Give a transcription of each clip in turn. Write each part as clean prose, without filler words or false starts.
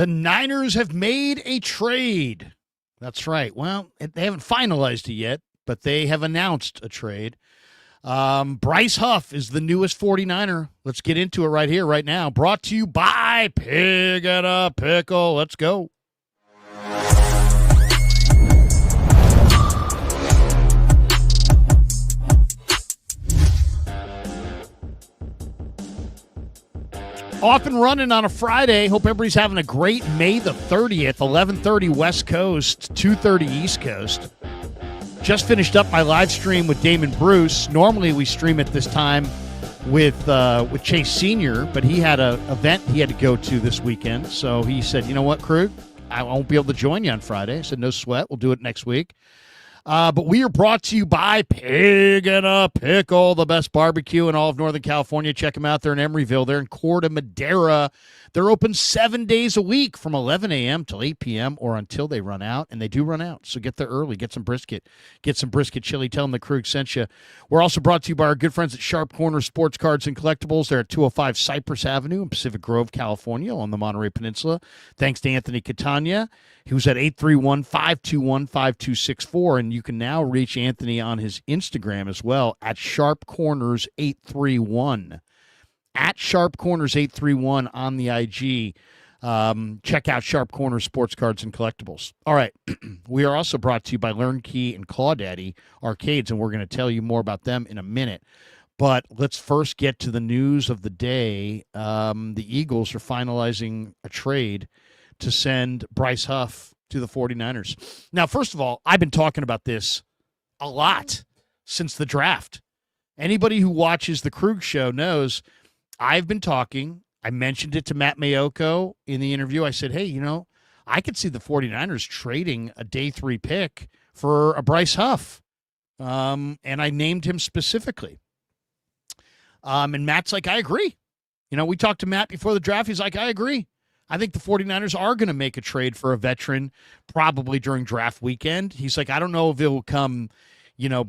The Niners have made a trade. That's right. Well, they haven't finalized it yet, but they have announced a trade. Bryce Huff is the newest 49er. Let's get into it right here, right now. Brought to you by Pig and a Pickle. Let's go. Off and running on a Friday. Hope everybody's having a great May the 30th, 11:30 West Coast, 2:30 East Coast. Just finished up my live stream with Damon Bruce. Normally we stream at this time with Chase Sr., but he had an event he had to go to this weekend. So he said, you know what, Krug, I won't be able to join you on Friday. I said, no sweat. We'll do it next week. But we are brought to you by Pig and a Pickle, the best barbecue in all of Northern California. Check them out. They're in Emeryville. They're in Corte Madera. They're open 7 days a week from 11 a.m. till 8 p.m. or until they run out, and they do run out. So get there early. Get some brisket. Get some brisket chili. Tell them the Krug sent you. We're also brought to you by our good friends at Sharp Corner Sports Cards and Collectibles. They're at 205 Cypress Avenue in Pacific Grove, California on the Monterey Peninsula. Thanks to Anthony Catania, who's at 831-521-5264, and you can now reach Anthony on his Instagram as well at Sharp Corners 831. At Sharp Corners 831 on the IG. Check out Sharp Corners Sports Cards and Collectibles. All right. We are also brought to you by LearnKey and Claudaddy Arcades, and we're going to tell you more about them in a minute. But let's first get to the news of the day. The Eagles are finalizing a trade to send Bryce Huff to the 49ers. Now, first of all, I've been talking about this a lot since the draft. Anybody who watches the Krug Show knows I've been talking. I mentioned it to Matt Mayoko in the interview. I said, hey, I could see the 49ers trading a day 3 pick for a Bryce Huff. And I named him specifically. And Matt's like, I agree. We talked to Matt before the draft. He's like, I agree. I think the 49ers are going to make a trade for a veteran probably during draft weekend. He's like, I don't know if it will come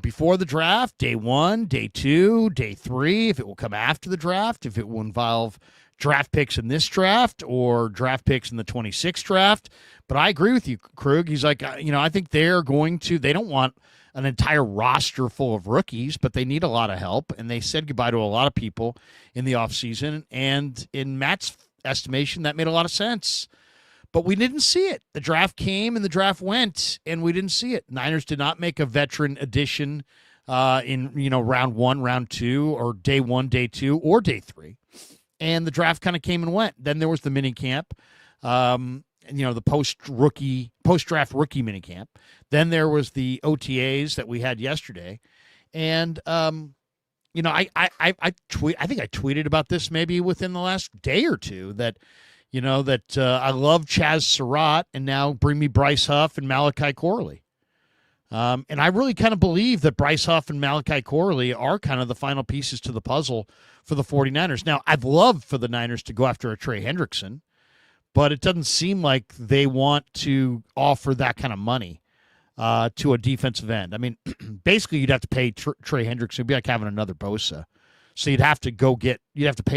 before the draft, day 1, day 2, day 3, if it will come after the draft, if it will involve draft picks in this draft or draft picks in the 26th draft. But I agree with you, Krug. He's like, I think they don't want an entire roster full of rookies, but they need a lot of help. And they said goodbye to a lot of people in the offseason. And in Matt's estimation, that made a lot of sense. But we didn't see it. The draft came and the draft went, and we didn't see it. Niners did not make a veteran addition in round 1, round 2, or day 1, day 2, or day 3. And the draft kind of came and went. Then there was the mini camp, the post-draft rookie mini camp. Then there was the OTAs that we had yesterday. And I think I tweeted about this maybe within the last day or two that I love Chaz Surratt, and now bring me Bryce Huff and Malachi Corley. And I really kind of believe that Bryce Huff and Malachi Corley are kind of the final pieces to the puzzle for the 49ers. Now, I'd love for the Niners to go after a Trey Hendrickson, but it doesn't seem like they want to offer that kind of money to a defensive end. I mean, basically, you'd have to pay Trey Hendrickson. It'd be like having another Bosa. So you'd have to pay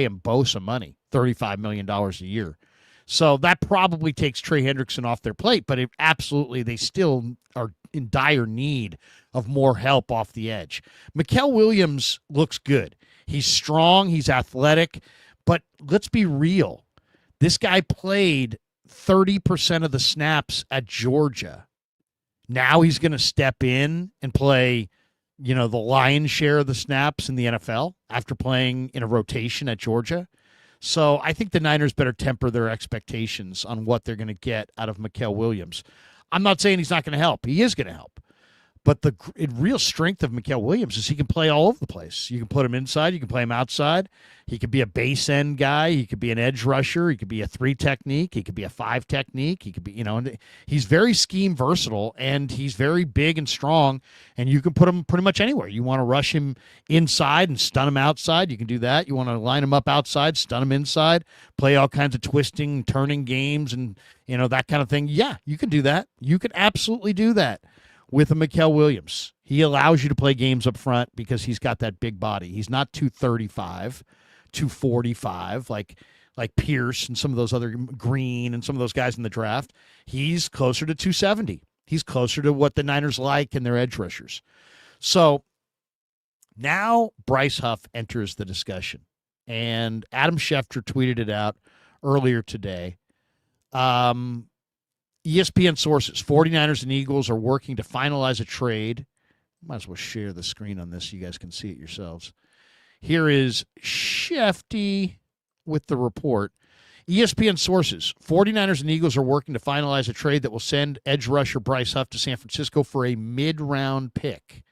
him Bosa money, $35 million a year. So that probably takes Trey Hendrickson off their plate, but they still are in dire need of more help off the edge. Mikael Williams looks good. He's strong, he's athletic, but let's be real. This guy played 30% of the snaps at Georgia. Now he's going to step in and play the lion's share of the snaps in the NFL after playing in a rotation at Georgia. So I think the Niners better temper their expectations on what they're going to get out of Mikael Williams. I'm not saying he's not going to help. He is going to help. But the real strength of Mikael Williams is he can play all over the place. You can put him inside. You can play him outside. He could be a base end guy. He could be an edge rusher. He could be a 3 technique. He could be a 5 technique. He could be, he's very scheme versatile, and he's very big and strong, and you can put him pretty much anywhere. You want to rush him inside and stun him outside, you can do that. You want to line him up outside, stun him inside, play all kinds of twisting, turning games, and, that kind of thing. Yeah, you can do that. You can absolutely do that with a Mikael Williams. He allows you to play games up front because he's got that big body. He's not 235, 245, like like Pierce and some of those other Green and some of those guys in the draft, he's closer to 270. He's closer to what the Niners like and their edge rushers. So now Bryce Huff enters the discussion. And Adam Schefter tweeted it out earlier today. ESPN sources, 49ers and Eagles are working to finalize a trade. Might as well share the screen on this so you guys can see it yourselves. Here is Shefty with the report. ESPN sources, 49ers and Eagles are working to finalize a trade that will send edge rusher Bryce Huff to San Francisco for a mid-round pick.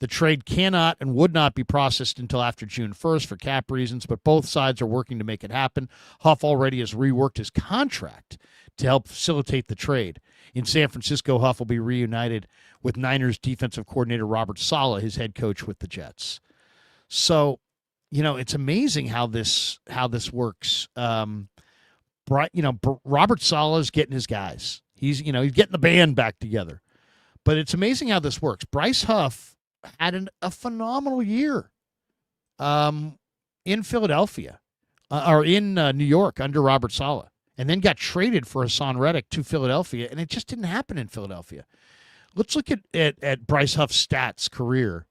The trade cannot and would not be processed until after June 1st for cap reasons, but both sides are working to make it happen. Huff already has reworked his contract to help facilitate the trade. In San Francisco, Huff will be reunited with Niners defensive coordinator Robert Saleh, his head coach with the Jets. So, it's amazing how this works. Robert Saleh is getting his guys. He's getting the band back together. But it's amazing how this works. Bryce Huff had a phenomenal year in Philadelphia or in New York under Robert Saleh, and then got traded for Hassan Reddick to Philadelphia, and it just didn't happen in Philadelphia. Let's look at Bryce Huff's stats career.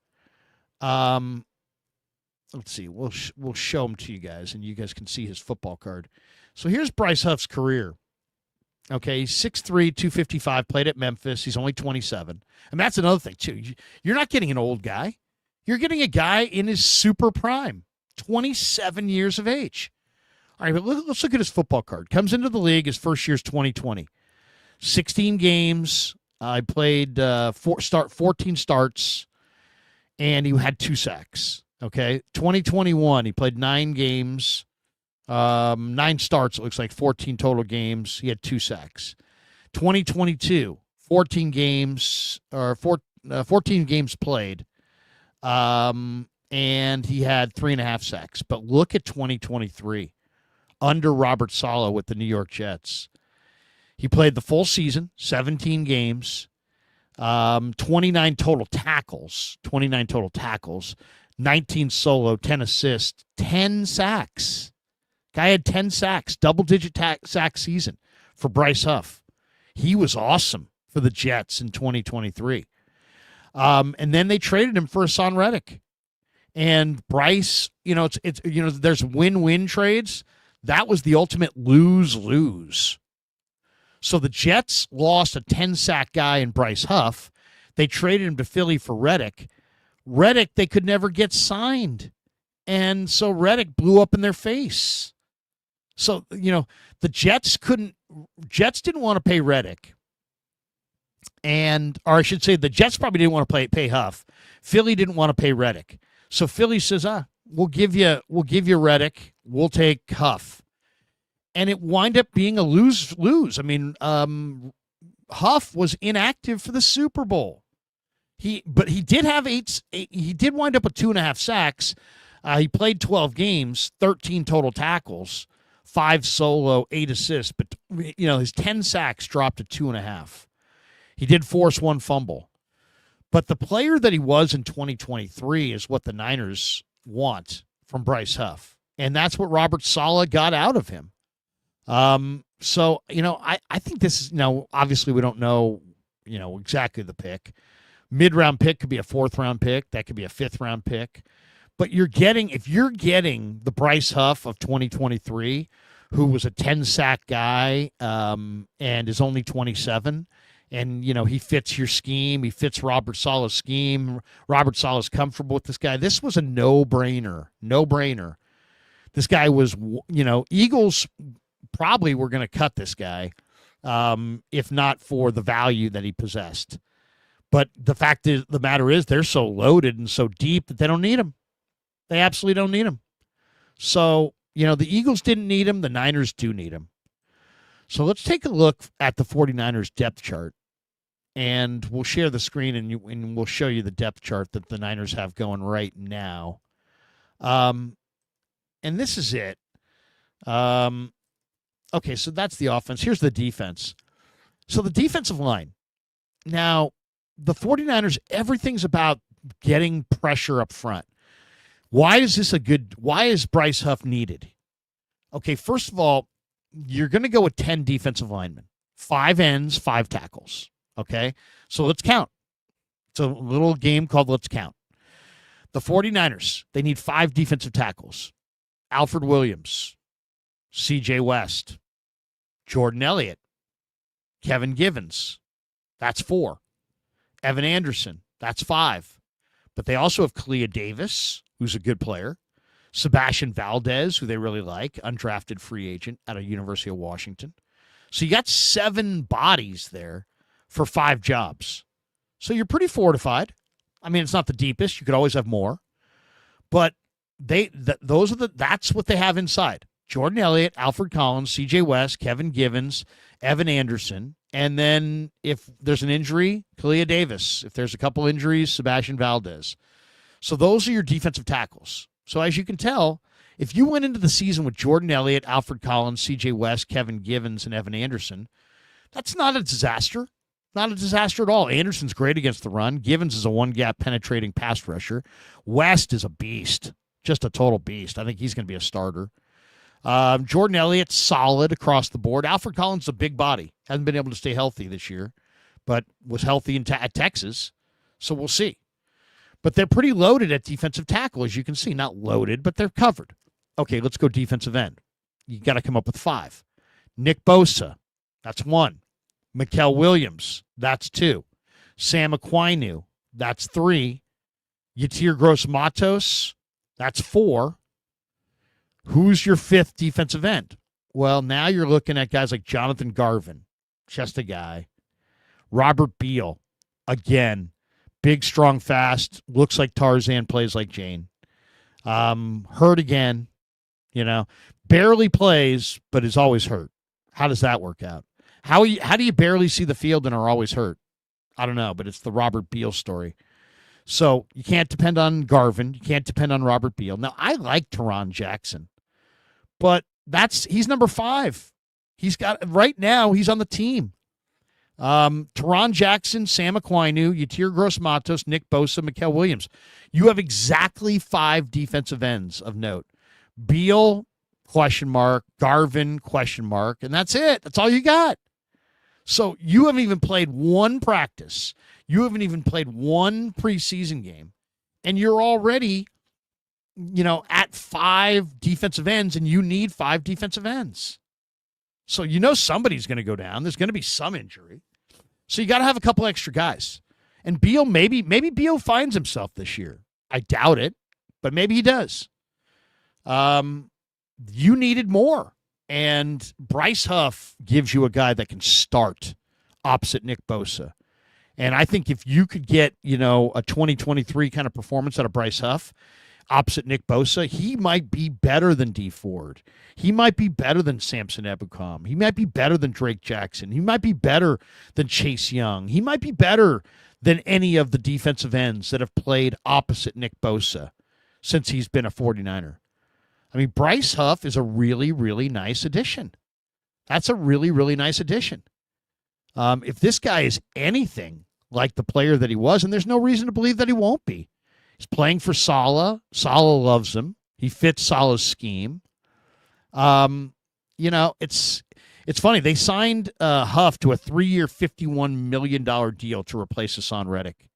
Let's see. We'll show them to you guys, and you guys can see his football card. So here's Bryce Huff's career. Okay, he's 6'3", 255, played at Memphis. He's only 27. And that's another thing, too. You're not getting an old guy. You're getting a guy in his super prime, 27 years of age. All right, but let's look at his football card. Comes into the league, his first year's 2020. 16 games. I played 14 starts, and he had 2 sacks. Okay, 2021, he played 9 games. 9 starts, it looks like 14 total games. He had 2 sacks. 2022, 14 games played. And he had 3.5 sacks. But look at 2023 under Robert Saleh with the New York Jets. He played the full season, 17 games, 29 total tackles, 19 solo, 10 assists, 10 sacks. Guy had 10 sacks, double-digit sack season for Bryce Huff. He was awesome for the Jets in 2023. And then they traded him for Hassan Reddick. And Bryce, there's win-win trades. That was the ultimate lose-lose. So the Jets lost a 10-sack guy in Bryce Huff. They traded him to Philly for Reddick. Reddick, they could never get signed. And so Reddick blew up in their face. So, the Jets didn't want to pay Reddick. Or I should say the Jets probably didn't want to pay Huff. Philly didn't want to pay Reddick. So Philly says, we'll give you Reddick. We'll take Huff. And it wind up being a lose-lose. I mean, Huff was inactive for the Super Bowl. He did have he did wind up with 2.5 sacks. He played 12 games, 13 total tackles, 5 solo, 8 assists. But, his 10 sacks dropped to 2.5. He did force 1 fumble. But the player that he was in 2023 is what the Niners want from Bryce Huff. And that's what Robert Saleh got out of him. So, I think this is, obviously we don't know, exactly the pick. Mid-round pick could be a 4th-round pick. That could be a 5th-round pick. But if you're getting the Bryce Huff of 2023, who was a 10-sack guy and is only 27, and, he fits your scheme, he fits Robert Saleh's scheme, Robert Saleh's comfortable with this guy, this was a no-brainer. This guy was, Eagles probably were going to cut this guy if not for the value that he possessed. But the fact is, the matter is, they're so loaded and so deep that they don't need him. They absolutely don't need him. So, the Eagles didn't need him. The Niners do need him. So let's take a look at the 49ers depth chart. And we'll share the screen and we'll show you the depth chart that the Niners have going right now. And this is it. Okay, so that's the offense. Here's the defense. So the defensive line. Now, the 49ers, everything's about getting pressure up front. Why is Bryce Huff needed? Okay, first of all, you're going to go with 10 defensive linemen, 5 ends, 5 tackles. Okay, so let's count. It's a little game called Let's Count. The 49ers, they need 5 defensive tackles. Alfred Williams, C.J. West, Jordan Elliott, Kevin Givens. That's 4. Evan Anderson. That's 5. But they also have Kalia Davis, who's a good player. Sebastian Valdez, who they really like, undrafted free agent out of University of Washington. So you got 7 bodies there for 5 jobs. So you're pretty fortified. I mean, it's not the deepest. You could always have more. But that's what they have inside. Jordan Elliott, Alfred Collins, C.J. West, Kevin Givens, Evan Anderson. And then if there's an injury, Kalia Davis. If there's a couple injuries, Sebastian Valdez. So those are your defensive tackles. So as you can tell, if you went into the season with Jordan Elliott, Alfred Collins, C.J. West, Kevin Givens, and Evan Anderson, that's not a disaster. Not a disaster at all. Anderson's great against the run. Givens is a one-gap penetrating pass rusher. West is a beast, just a total beast. I think he's going to be a starter. Jordan Elliott's solid across the board. Alfred Collins is a big body. Hasn't been able to stay healthy this year, but was healthy at Texas, so we'll see. But they're pretty loaded at defensive tackle, as you can see. Not loaded, but they're covered. Okay, let's go defensive end. You got to come up with 5. Nick Bosa, that's 1. Mikael Williams, that's 2. Sam Aquinu, that's 3. Yatir Gross-Matos, that's 4. Who's your 5th defensive end? Well, now you're looking at guys like Jonathan Garvin, just a guy. Robert Beal, again, big, strong, fast, looks like Tarzan, plays like Jane. Hurt again, barely plays, but is always hurt. How does that work out? How do you barely see the field and are always hurt? I don't know, but it's the Robert Beal story. So you can't depend on Garvin. You can't depend on Robert Beal. Now, I like Teron Jackson, but he's number 5. Right now, he's on the team. Teron Jackson, Sam Aquinu, Yatir Gross-Matos, Nick Bosa, Mikael Williams. You have exactly 5 defensive ends of note. Beal, question mark. Garvin, question mark. And that's it. That's all you got. So you haven't even played one practice. You haven't even played one preseason game. And you're already, at 5 defensive ends, and you need 5 defensive ends. So somebody's going to go down. There's going to be some injury. So you got to have a couple extra guys. And Beal, maybe Beal finds himself this year. I doubt it, but maybe he does. You needed more. And Bryce Huff gives you a guy that can start opposite Nick Bosa. And I think if you could get, a 2023 kind of performance out of Bryce Huff opposite Nick Bosa, he might be better than Dee Ford. He might be better than Samson Ebukam. He might be better than Drake Jackson. He might be better than Chase Young. He might be better than any of the defensive ends that have played opposite Nick Bosa since he's been a 49er. I mean, Bryce Huff is a really, really nice addition. That's a really, really nice addition. If this guy is anything like the player that he was, and there's no reason to believe that he won't be. He's playing for Saleh. Saleh loves him. He fits Saleh's scheme. It's funny. They signed Huff to a 3-year, $51 million deal to replace Hassan Reddick.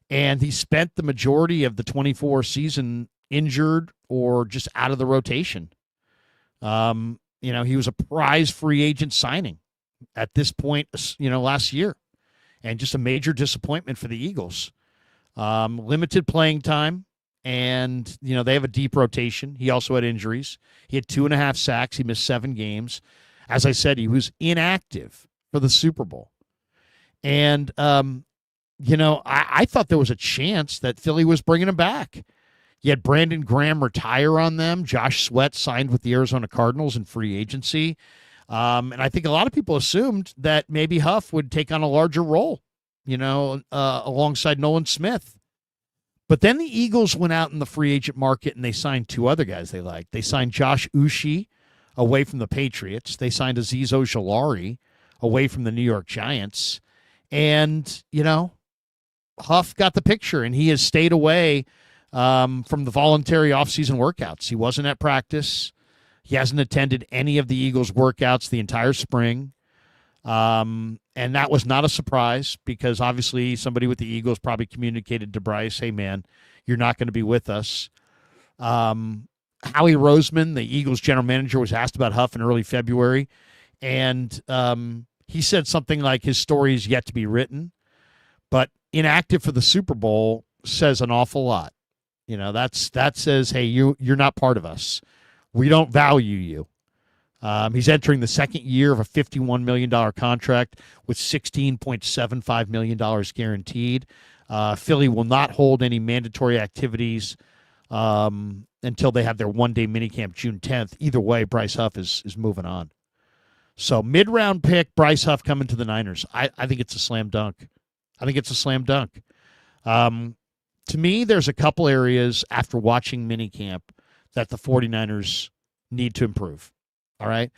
And he spent the majority of the 24 season injured or just out of the rotation. He was a prize free agent signing at this point, last year. And just a major disappointment for the Eagles. Limited playing time, and, they have a deep rotation. He also had injuries. He had 2.5 sacks. He missed 7 games. As I said, he was inactive for the Super Bowl. And, I thought there was a chance that Philly was bringing him back. You had Brandon Graham retire on them. Josh Sweat signed with the Arizona Cardinals in free agency. And I think a lot of people assumed that maybe Huff would take on a larger role, alongside Nolan Smith. But then the Eagles went out in the free agent market and they signed 2 other guys they liked. They signed Josh Uche away from the Patriots. They signed Azeez Ojulari away from the New York Giants. And, Huff got the picture, and he has stayed away from the voluntary offseason workouts. He wasn't at practice. He hasn't attended any of the Eagles' workouts the entire spring. And that was not a surprise because obviously somebody with the Eagles probably communicated to Bryce, hey, man, you're not going to be with us. Howie Roseman, the Eagles general manager, was asked about Huff in early February, and he said something like his story is yet to be written, but inactive for the Super Bowl says an awful lot. That says, hey, you're not part of us. We don't value you. He's entering the second year of a $51 million contract with $16.75 million guaranteed. Philly will not hold any mandatory activities until they have their one-day minicamp June 10th. Either way, Bryce Huff is moving on. So mid-round pick, Bryce Huff coming to the Niners. I think it's a slam dunk. To me, there's a couple areas after watching minicamp that the 49ers need to improve. All right?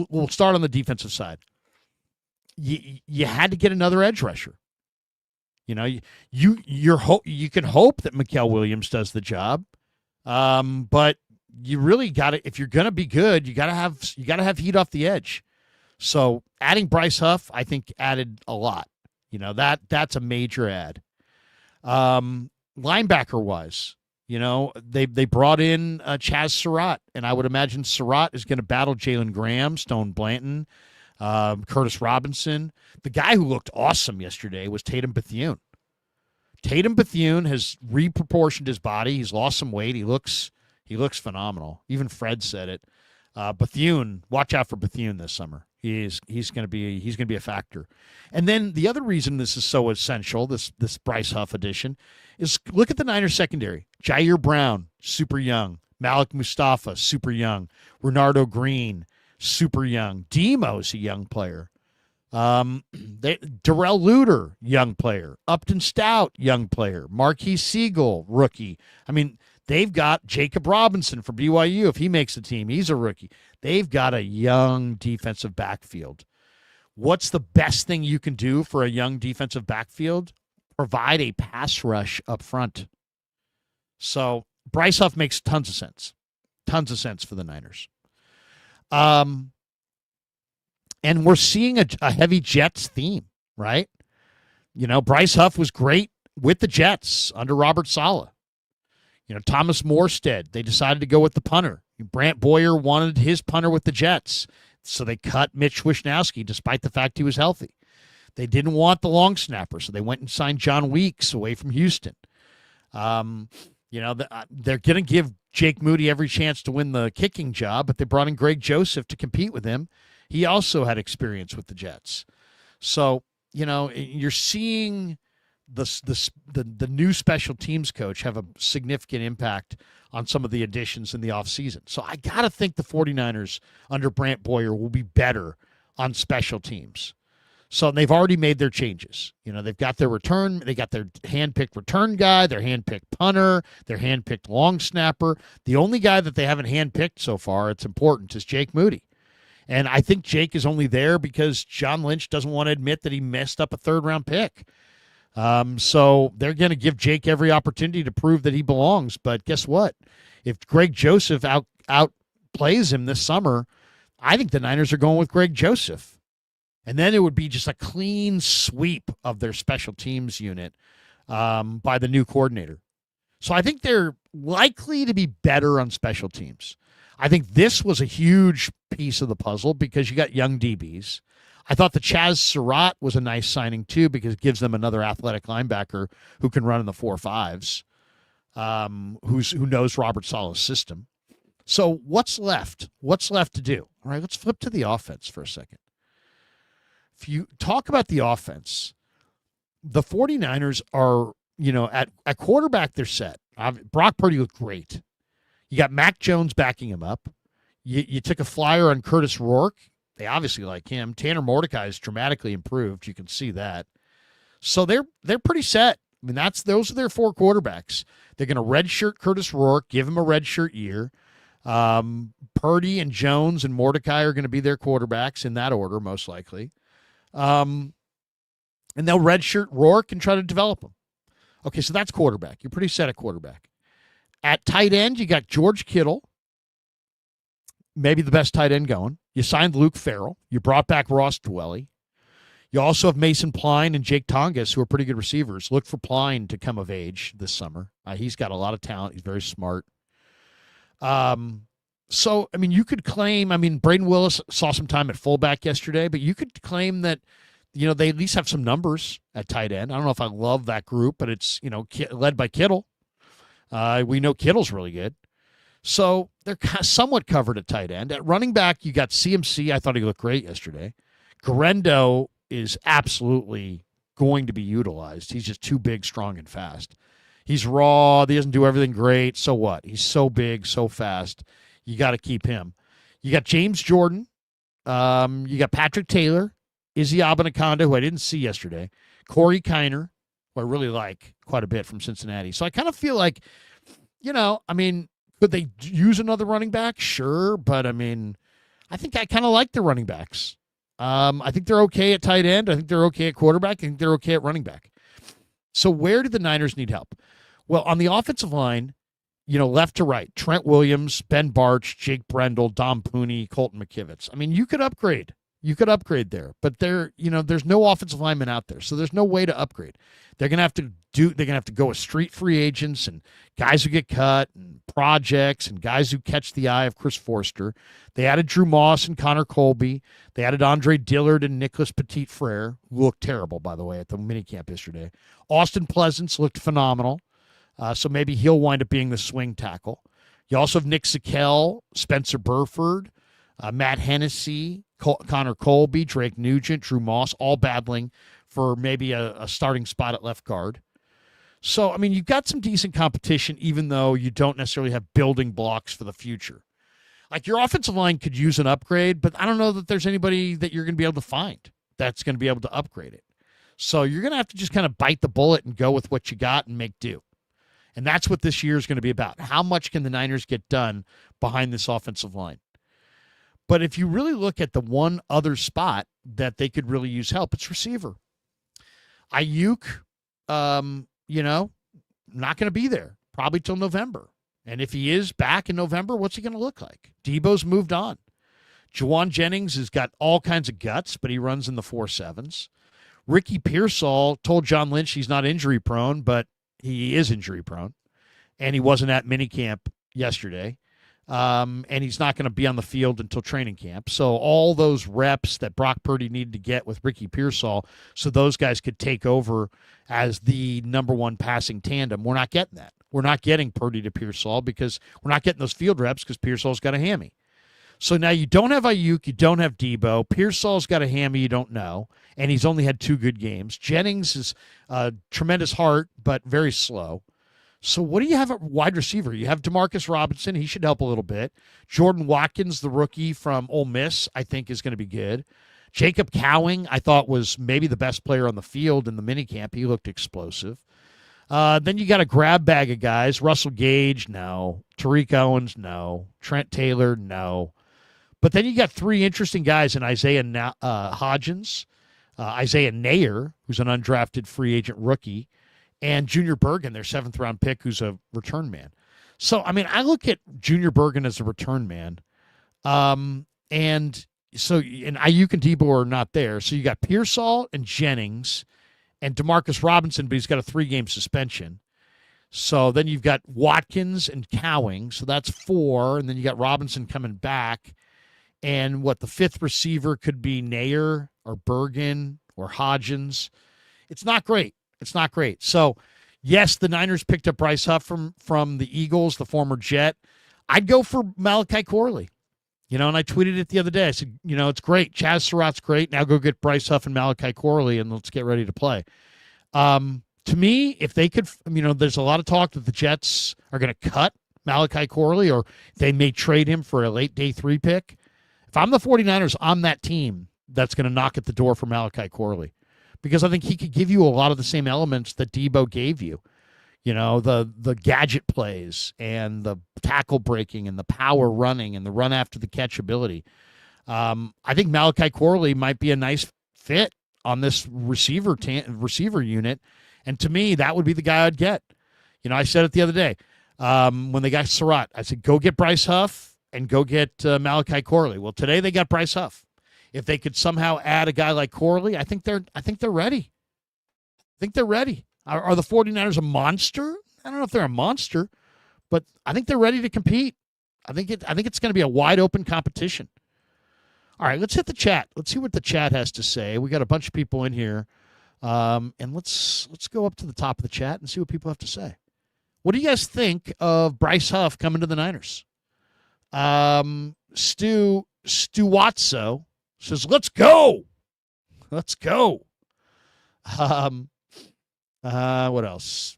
We'll start on the defensive side. You had to get another edge rusher. You can hope that Mikael Williams does the job. But you really got to, if you're going to be good, you got to have heat off the edge. So adding Bryce Huff, I think added a lot. That's a major add. Linebacker wise, they brought in Chaz Surratt, and I would imagine Surratt is going to battle Jalen Graham, Stone Blanton, Curtis Robinson. The guy who looked awesome yesterday was Tatum Bethune. Tatum Bethune has reproportioned his body. He's lost some weight. He looks phenomenal. Even Fred said it. Bethune, watch out for Bethune this summer. He's going to be a factor. And then the other reason this is so essential, this Bryce Huff edition, is look at the Niners secondary. Jair Brown, super young. Malik Mustafa, super young. Renardo Green, super young. Demo's a young player. Darrell Luter, young player. Upton Stout, young player. Marquise Siegel, rookie. I mean, they've got Jacob Robinson from BYU. If he makes the team, he's a rookie. They've got a young defensive backfield. What's the best thing you can do for a young defensive backfield? Provide a pass rush up front. So Bryce Huff makes tons of sense. Tons of sense for the Niners. And we're seeing a heavy Jets theme, right? Bryce Huff was great with the Jets under Robert Saleh. Thomas Morstead, they decided to go with the punter. Brant Boyer wanted his punter with the Jets, so they cut Mitch Wishnowsky despite the fact he was healthy. They didn't want the long snapper, so they went and signed John Weeks away from Houston. They're going to give Jake Moody every chance to win the kicking job, but they brought in Greg Joseph to compete with him. He also had experience with the Jets. So, you're seeing the new special teams coach have a significant impact on some of the additions in the offseason. So I got to think the 49ers under Brant Boyer will be better on special teams. So they've already made their changes. They've got their return. They got their hand-picked return guy, their hand-picked punter, their hand-picked long snapper. The only guy that they haven't hand-picked so far, it's important, is Jake Moody. And I think Jake is only there because John Lynch doesn't want to admit that he messed up a third-round pick. So they're going to give Jake every opportunity to prove that he belongs. But guess what? If Greg Joseph outplays him this summer, I think the Niners are going with Greg Joseph. And then it would be just a clean sweep of their special teams unit by the new coordinator. So I think they're likely to be better on special teams. I think this was a huge piece of the puzzle because you got young DBs. I thought the Chaz Surratt was a nice signing, too, because it gives them another athletic linebacker who can run in the 4.5s, who knows Robert Saleh's system. So what's left? What's left to do? All right, let's flip to the offense for a second. If you talk about the offense, the 49ers are, at quarterback, they're set. Brock Purdy looked great. You got Mac Jones backing him up. You took a flyer on Curtis Rourke. They obviously like him. Tanner Mordecai is dramatically improved. You can see that. So they're pretty set. I mean, those are their four quarterbacks. They're going to redshirt Curtis Rourke, give him a redshirt year. Purdy and Jones and Mordecai are going to be their quarterbacks in that order, most likely. And they'll redshirt Rourke and try to develop him. Okay, so that's quarterback. You're pretty set at quarterback. At tight end, you got George Kittle. maybe the best tight end going. You signed Luke Farrell. You brought back Ross Dwelly. You also have Mason Pline and Jake Tongas, who are pretty good receivers. Look for Pline to come of age this summer. He's got a lot of talent. He's very smart. So, I mean, you could claim, Braden Willis saw some time at fullback yesterday, but you could claim that, they at least have some numbers at tight end. I don't know if I love that group, but it's, led by Kittle. We know Kittle's really good. So they're somewhat covered at tight end. At running back, you got CMC. I thought he looked great yesterday. Garendo is absolutely going to be utilized. He's just too big, strong, and fast. He's raw. He doesn't do everything great. So what? He's so big, so fast. You got to keep him. You got James Jordan. You got Patrick Taylor, Izzy Abanaconda, who I didn't see yesterday, Corey Kiner, who I really like quite a bit from Cincinnati. So I kind of feel like, could they use another running back? Sure, but I think I kind of like the running backs. I think they're okay at tight end. I think they're okay at quarterback. I think they're okay at running back. So where do the Niners need help? Well, on the offensive line, left to right, Trent Williams, Ben Barch, Jake Brendel, Dom Pooney, Colton McKivitz. You could upgrade. You could upgrade there, but there's no offensive lineman out there, so there's no way to upgrade. They're gonna have to go with street free agents and guys who get cut and projects and guys who catch the eye of Chris Forster. They added Drew Moss and Connor Colby. They added Andre Dillard and Nicholas Petit Frere, who looked terrible, by the way, at the minicamp yesterday. Austin Pleasance looked phenomenal, so maybe he'll wind up being the swing tackle. You also have Nick Zakel, Spencer Burford, Matt Hennessy, Connor Colby, Drake Nugent, Drew Moss, all battling for maybe a starting spot at left guard. So, you've got some decent competition, even though you don't necessarily have building blocks for the future. Like, your offensive line could use an upgrade, but I don't know that there's anybody that you're going to be able to find that's going to be able to upgrade it. So you're going to have to just kind of bite the bullet and go with what you got and make do. And that's what this year is going to be about. How much can the Niners get done behind this offensive line? But if you really look at the one other spot that they could really use help, it's receiver. Ayuk, not going to be there probably till November. And if he is back in November, what's he going to look like? Debo's moved on. Juwan Jennings has got all kinds of guts, but he runs in the 4.7s. Ricky Pearsall told John Lynch he's not injury prone, but he is injury prone. And he wasn't at minicamp yesterday. And he's not going to be on the field until training camp. So all those reps that Brock Purdy needed to get with Ricky Pearsall so those guys could take over as the number one passing tandem, we're not getting that. We're not getting Purdy to Pearsall because we're not getting those field reps because Pearsall's got a hammy. So now you don't have Ayuk, you don't have Debo. Pearsall's got a hammy you don't know, and he's only had 2 good games. Jennings is a tremendous heart, but very slow. So what do you have at wide receiver? You have Demarcus Robinson. He should help a little bit. Jordan Watkins, the rookie from Ole Miss, I think is going to be good. Jacob Cowing, I thought was maybe the best player on the field in the minicamp. He looked explosive. Then you got a grab bag of guys. Russell Gage, no. Tariq Owens, no. Trent Taylor, no. But then you got 3 interesting guys in Isaiah Hodgins, Isaiah Nayer, who's an undrafted free agent rookie, and Junior Bergen, their 7th-round pick, who's a return man. So, I look at Junior Bergen as a return man. And Ayuk and Debo are not there. So you got Pearsall and Jennings and Demarcus Robinson, but he's got a 3-game suspension. So then you've got Watkins and Cowing. So that's 4. And then you got Robinson coming back. And the 5th receiver could be Nayer or Bergen or Hodgins. It's not great. It's not great. So, yes, the Niners picked up Bryce Huff from the Eagles, the former Jet. I'd go for Malachi Corley. And I tweeted it the other day. I said, it's great. Chaz Surratt's great. Now go get Bryce Huff and Malachi Corley, and let's get ready to play. To me, if they could, there's a lot of talk that the Jets are going to cut Malachi Corley or they may trade him for a late day 3 pick. If I'm the 49ers, I'm that team that's going to knock at the door for Malachi Corley because I think he could give you a lot of the same elements that Debo gave you. The gadget plays and the tackle breaking and the power running and the run after the catch ability. I think Malachi Corley might be a nice fit on this receiver unit. And to me, that would be the guy I'd get. I said it the other day when they got Surratt. I said, go get Bryce Huff and go get Malachi Corley. Well, today they got Bryce Huff. If they could somehow add a guy like Corley, I think they're ready. I think they're ready. Are the 49ers a monster? I don't know if they're a monster, but I think they're ready to compete. I think it's going to be a wide open competition. All right, let's hit the chat. Let's see what the chat has to say. We got a bunch of people in here, and let's go up to the top of the chat and see what people have to say. What do you guys think of Bryce Huff coming to the Niners? Stu Watso says, "Let's go, let's go." What else?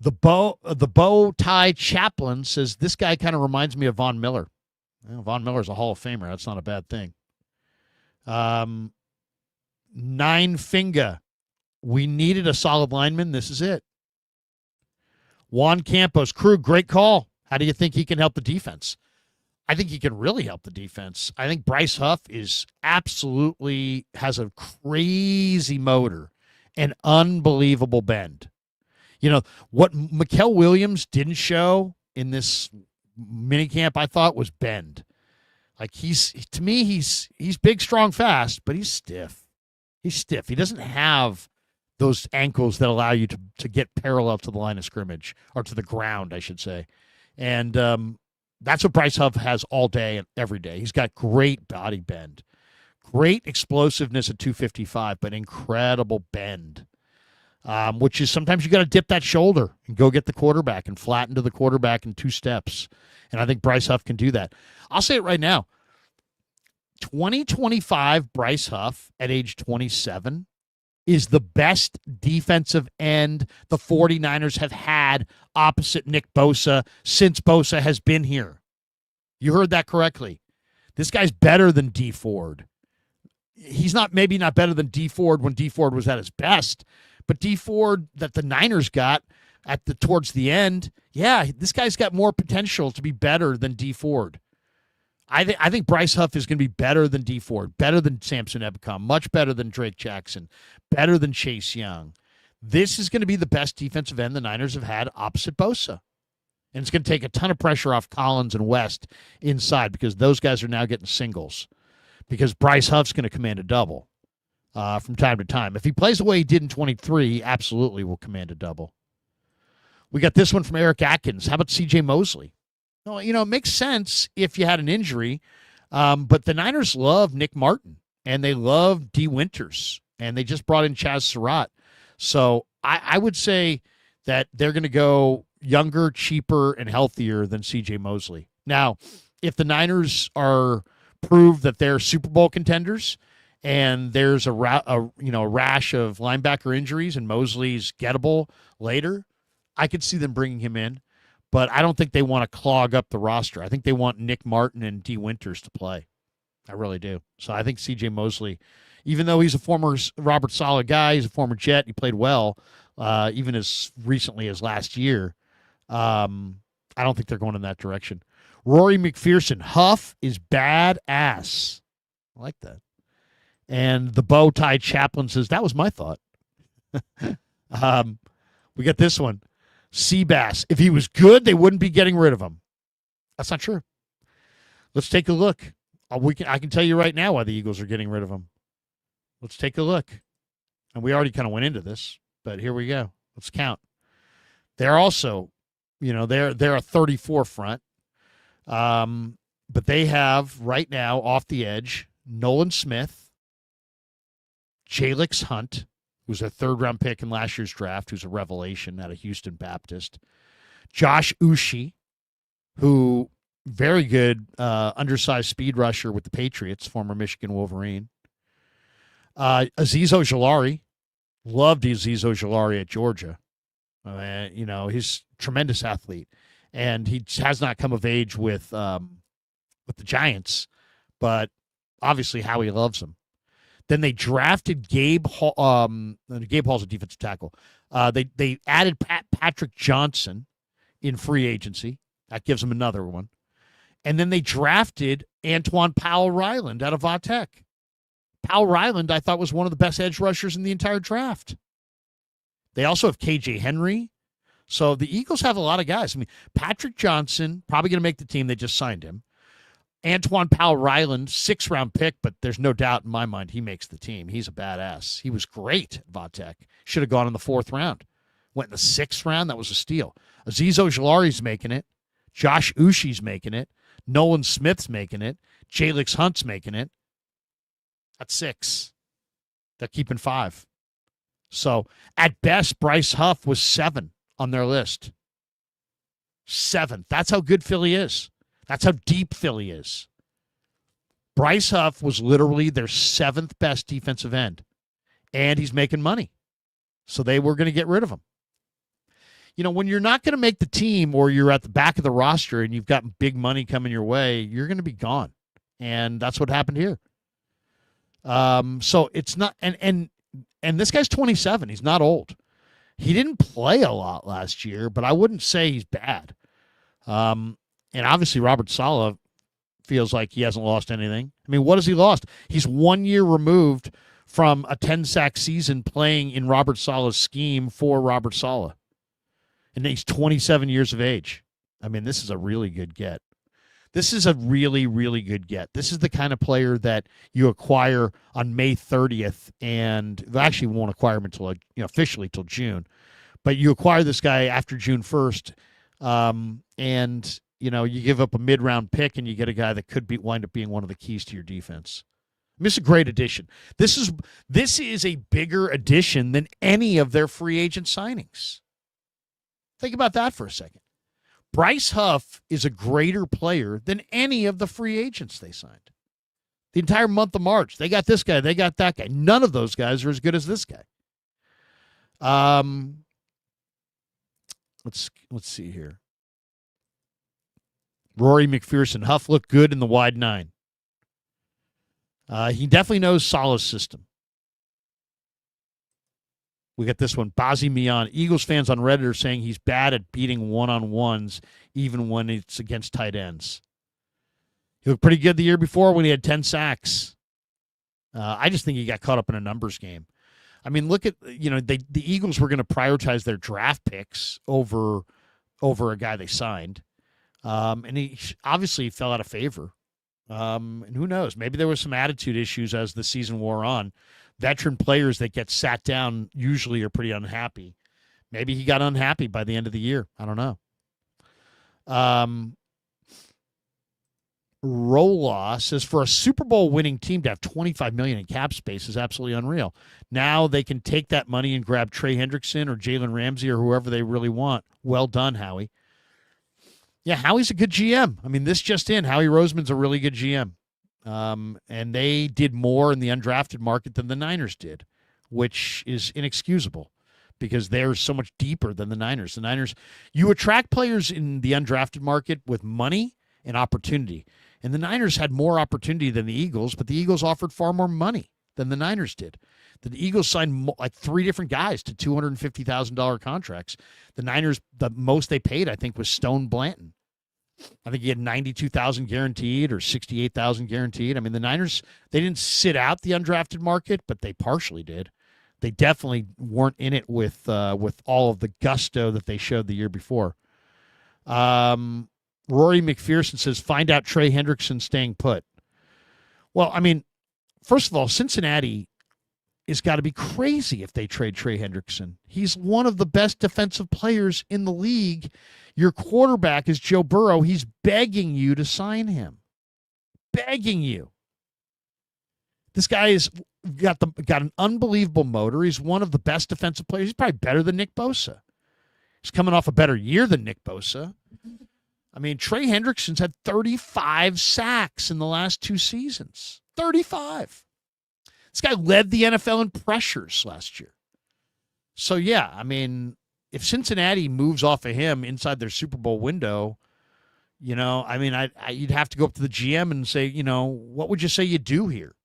The bow tie chaplain says, "This guy kind of reminds me of Von Miller." Well, Von Miller's a Hall of Famer. That's not a bad thing. Nine Finger. We needed a solid lineman. This is it. Juan Campos. Krug, great call. How do you think he can help the defense? I think he can really help the defense. I think Bryce Huff has a crazy motor, an unbelievable bend. You know, what Mikael Williams didn't show in this minicamp, I thought, was bend. Like, he's big, strong, fast, but he's stiff. He's stiff. He doesn't have those ankles that allow you to get parallel to the line of scrimmage, or to the ground, I should say. And that's what Bryce Huff has all day and every day. He's got great body bend, great explosiveness at 255, but incredible bend, which is sometimes you got to dip that shoulder and go get the quarterback and flatten to the quarterback in 2 steps. And I think Bryce Huff can do that. I'll say it right now. 2025 Bryce Huff at age 27 is the best defensive end the 49ers have had opposite Nick Bosa since Bosa has been here. You heard that correctly. This guy's better than D Ford. He's maybe not better than D Ford when D Ford was at his best, but D Ford that the Niners got towards the end, yeah, this guy's got more potential to be better than D Ford. I think Bryce Huff is going to be better than D Ford, better than Samson Ebicom, much better than Drake Jackson, better than Chase Young. This is going to be the best defensive end the Niners have had opposite Bosa. And it's going to take a ton of pressure off Collins and West inside, because those guys are now getting singles, because Bryce Huff's going to command a double from time to time. If he plays the way he did in 23, he absolutely will command a double. We got this one from Eric Atkins. How about C.J. Mosley? Well, it makes sense if you had an injury, but the Niners love Nick Martin, and they love D. Winters, and they just brought in Chaz Surratt. So I would say that they're going to go younger, cheaper, and healthier than C.J. Mosley. Now, if the Niners prove that they're Super Bowl contenders, and there's a rash of linebacker injuries, and Mosley's gettable later, I could see them bringing him in. But I don't think they want to clog up the roster. I think they want Nick Martin and D. Winters to play. I really do. So I think C.J. Mosley, even though he's a former Robert Saleh guy, he's a former Jet, he played well, even as recently as last year. I don't think they're going in that direction. Rory McPherson, Huff is badass. I like that. And the bow tie chaplain says, that was my thought. We got this one. Seabass. If he was good, they wouldn't be getting rid of him. That's not true. Let's take a look. I can tell you right now why the Eagles are getting rid of him. Let's take a look. And we already kind of went into this, but here we go. Let's count. They're also, they're a 34 front. But they have right now off the edge Nolan Smith, Jalix Hunt, who's a 3rd-round pick in last year's draft, who's a revelation out of Houston Baptist. Josh Uche, who very good undersized speed rusher with the Patriots, former Michigan Wolverine. Azeez Ojulari, loved Azeez Ojulari at Georgia. He's a tremendous athlete, and he has not come of age with the Giants, but obviously Howie loves him. Then they drafted Gabe Hall. Gabe Hall's a defensive tackle. They added Patrick Johnson in free agency. That gives them another one. And then they drafted Antoine Powell-Ryland out of Vatech. Powell-Ryland, I thought, was one of the best edge rushers in the entire draft. They also have KJ Henry, So the Eagles have a lot of guys. I mean, Patrick Johnson, probably going to make the team. They just signed him. Antoine Powell-Ryland, 6th-round pick, but there's no doubt in my mind he makes the team. He's a badass. He was great at Vatech. Should have gone in the 4th round. Went in the 6th round. That was a steal. Azeez Ojulari's making it. Josh Ushi's making it. Nolan Smith's making it. Jalix Hunt's making it. That's 6. They're keeping 5. So at best, Bryce Huff was 7 on their list. 7th. That's how good Philly is. That's how deep Philly is. Bryce Huff was literally their 7th best defensive end, and he's making money. So they were going to get rid of him. You know, when you're not going to make the team or you're at the back of the roster and you've got big money coming your way, you're going to be gone. And that's what happened here. So it's not, and this guy's 27. He's not old. He didn't play a lot last year, but I wouldn't say he's bad. And obviously Robert Saleh feels like he hasn't lost anything. I mean, what has he lost? He's 1 year removed from a 10-sack season playing in Robert Saleh's scheme for Robert Saleh. And he's 27 years of age. I mean, this is a really good get. This is a really, really good get. This is the kind of player that you acquire on May 30th, and you actually won't acquire him until officially till June. But you acquire this guy after June 1st, and you give up a mid-round pick, and you get a guy that could wind up being one of the keys to your defense. I mean, it's a great addition. This is a bigger addition than any of their free agent signings. Think about that for a second. Bryce Huff is a greater player than any of the free agents they signed. The entire month of March, they got this guy, they got that guy. None of those guys are as good as this guy. Let's see here. Rory McPherson. Huff looked good in the wide 9. He definitely knows Saleh's system. We got this one. Bazi Mian. Eagles fans on Reddit are saying he's bad at beating one-on-ones, even when it's against tight ends. He looked pretty good the year before when he had 10 sacks. I just think he got caught up in a numbers game. I mean, look at, the Eagles were going to prioritize their draft picks over a guy they signed. And he obviously fell out of favor. And who knows? Maybe there was some attitude issues as the season wore on. Veteran players that get sat down usually are pretty unhappy. Maybe he got unhappy by the end of the year. I don't know. Rolla says, for a Super Bowl winning team to have $25 million in cap space is absolutely unreal. Now they can take that money and grab Trey Hendrickson or Jalen Ramsey or whoever they really want. Well done, Howie. Yeah, Howie's a good GM. I mean, this just in, Howie Roseman's a really good GM. And they did more in the undrafted market than the Niners did, which is inexcusable because they're so much deeper than the Niners. The Niners, you attract players in the undrafted market with money and opportunity. And the Niners had more opportunity than the Eagles, but the Eagles offered far more money than the Niners did. The Eagles signed like 3 different guys to $250,000 contracts. The Niners, the most they paid, I think, was Stone Blanton. I think he had $92,000 guaranteed or $68,000 guaranteed. I mean, the Niners, they didn't sit out the undrafted market, but they partially did. They definitely weren't in it with all of the gusto that they showed the year before. Rory McPherson says, find out Trey Hendrickson staying put. Well, I mean, first of all, Cincinnati has got to be crazy if they trade Trey Hendrickson. He's one of the best defensive players in the league. Your quarterback is Joe Burrow. He's begging you to sign him. Begging you. This guy has got an unbelievable motor. He's one of the best defensive players. He's probably better than Nick Bosa. He's coming off a better year than Nick Bosa. I mean, Trey Hendrickson's had 35 sacks in the last 2 seasons. 35. This guy led the NFL in pressures last year. So, yeah, I mean, if Cincinnati moves off of him inside their Super Bowl window, you'd have to go up to the GM and say, what would you say you do here?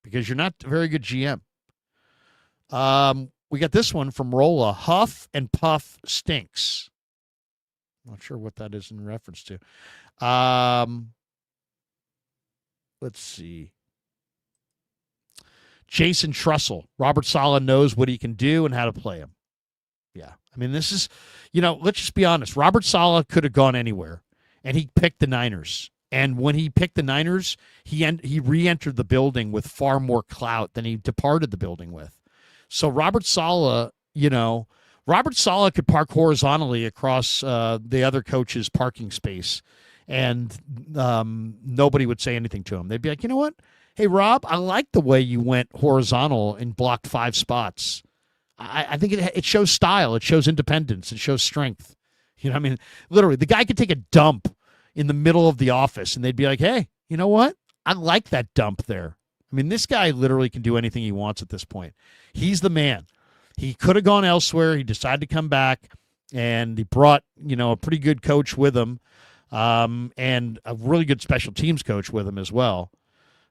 Because you're not a very good GM. We got this one from Rolla. Huff and Puff stinks. Not sure what that is in reference to. Let's see. Jason Trussell. Robert Saleh knows what he can do and how to play him. Yeah, I mean, this is, let's just be honest. Robert Saleh could have gone anywhere, and he picked the Niners. And when he picked the Niners, he re-entered the building with far more clout than he departed the building with. So Robert Saleh could park horizontally across the other coach's parking space, and nobody would say anything to him. They'd be like, you know what? Hey, Rob, I like the way you went horizontal and blocked 5 spots. I think it shows style. It shows independence. It shows strength. I mean, literally, the guy could take a dump in the middle of the office, and they'd be like, hey, you know what? I like that dump there. I mean, this guy literally can do anything he wants at this point. He's the man. He could have gone elsewhere. He decided to come back, and he brought, a pretty good coach with him, and a really good special teams coach with him as well.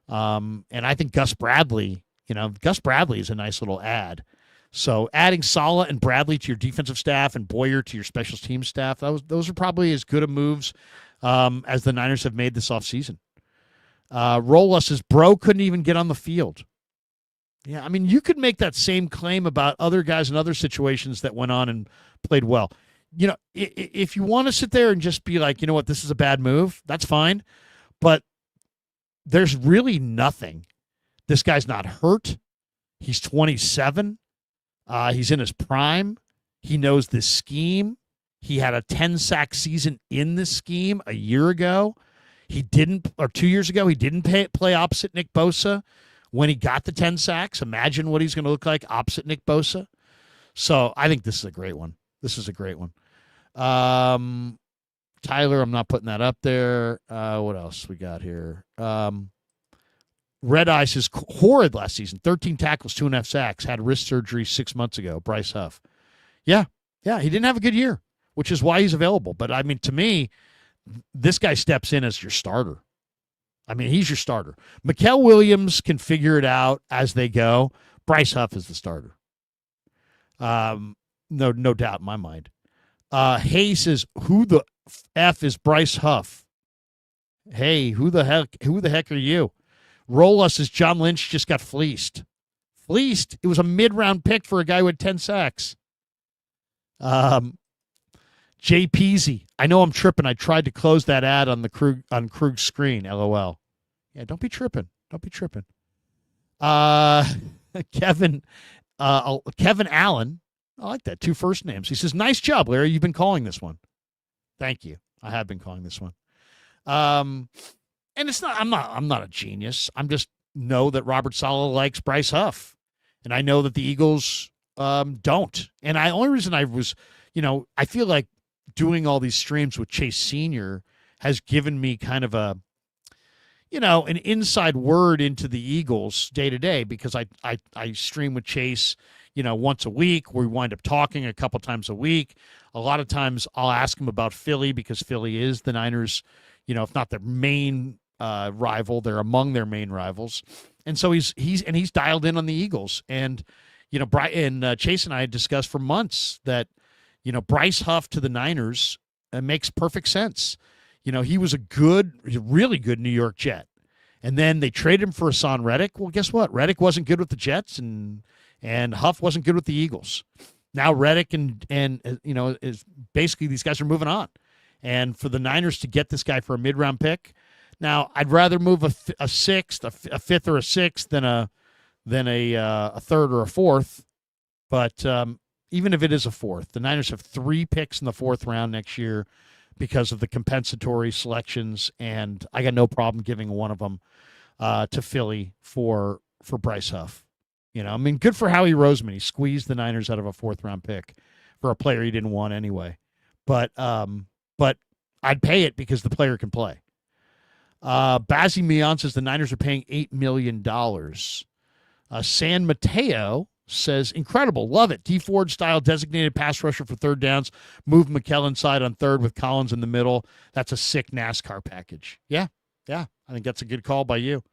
And I think Gus Bradley is a nice little add. So adding Saleh and Bradley to your defensive staff and Boyer to your special teams staff, those are probably as good of moves as the Niners have made this offseason. Rolla says, bro couldn't even get on the field. Yeah, I mean, you could make that same claim about other guys in other situations that went on and played well. If you want to sit there and just be like, you know what, this is a bad move, that's fine. But there's really nothing. This guy's not hurt. He's 27. He's in his prime. He knows this scheme. He had a 10-sack season in this scheme a year ago. 2 years ago, he didn't play opposite Nick Bosa when he got the 10 sacks. Imagine what he's going to look like opposite Nick Bosa. So I think this is a great one. Tyler, I'm not putting that up there. What else we got here? Red Ice is horrid last season. 13 tackles, 2.5 sacks. Had wrist surgery 6 months ago. Bryce Huff. Yeah, he didn't have a good year, which is why he's available. But, I mean, to me, this guy steps in as your starter. I mean, he's your starter. Mikael Williams can figure it out as they go. Bryce Huff is the starter. No doubt in my mind. Hayes says, who the F is Bryce Huff? Hey, who the heck are you? Rolla says John Lynch just got fleeced. It was a mid-round pick for a guy with 10 sacks. Jay Peasy. I know I'm tripping. I tried to close that ad on Krug's screen. LOL. Yeah, don't be tripping. Kevin Allen. I like that. 2 first names. He says, nice job, Larry. You've been calling this one. Thank you. I have been calling this one. And it's not, I'm not a genius. I'm just know that Robert Saleh likes Bryce Huff. And I know that the Eagles don't. And the only reason I was, I feel like doing all these streams with Chase Sr. has given me kind of a, an inside word into the Eagles day to day, because I stream with Chase, once a week. We wind up talking a couple times a week. A lot of times I'll ask him about Philly, because Philly is the Niners, if not their main rival, they're among their main rivals. And so he's dialed in on the Eagles. And, Chase and I had discussed for months that, Bryce Huff to the Niners makes perfect sense. He was a really good New York Jet. And then they traded him for Hassan Reddick. Well, guess what? Reddick wasn't good with the Jets, and Huff wasn't good with the Eagles. Now Reddick and is basically, these guys are moving on. And for the Niners to get this guy for a mid-round pick, now I'd rather move a sixth, a fifth or a sixth than a third or a fourth. But even if it is a fourth, the Niners have 3 picks in the 4th round next year because of the compensatory selections, and I got no problem giving one of them to Philly for Bryce Huff. Good for Howie Roseman. He squeezed the Niners out of a 4th round pick for a player he didn't want anyway. But I'd pay it because the player can play. Bazzi Mian says the Niners are paying $8 million. San Mateo says, incredible, love it. D Ford style designated pass rusher for 3rd downs. Move McKell inside on 3rd with Collins in the middle. That's a sick NASCAR package. Yeah. I think that's a good call by you.